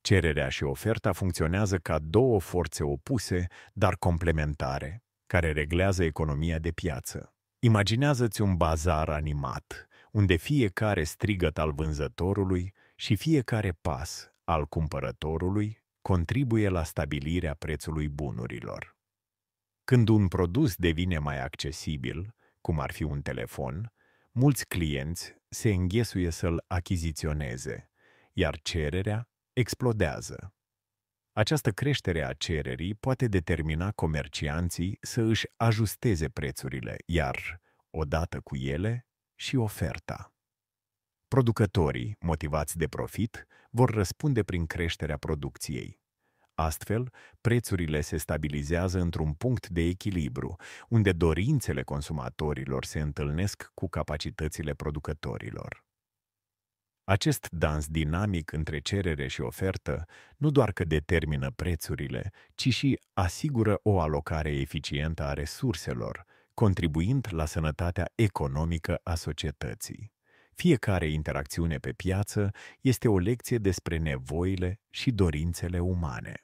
Cererea și oferta funcționează ca două forțe opuse, dar complementare, care reglează economia de piață. Imaginează-ți un bazar animat, unde fiecare strigăt al vânzătorului și fiecare pas al cumpărătorului contribuie la stabilirea prețului bunurilor. Când un produs devine mai accesibil, cum ar fi un telefon, mulți clienți se înghesuie să-l achiziționeze, iar cererea explodează. Această creștere a cererii poate determina comercianții să își ajusteze prețurile, iar, odată cu ele, și oferta. Producătorii, motivați de profit, vor răspunde prin creșterea producției. Astfel, prețurile se stabilizează într-un punct de echilibru, unde dorințele consumatorilor se întâlnesc cu capacitățile producătorilor. Acest dans dinamic între cerere și ofertă nu doar că determină prețurile, ci și asigură o alocare eficientă a resurselor, contribuind la sănătatea economică a societății. Fiecare interacțiune pe piață este o lecție despre nevoile și dorințele umane.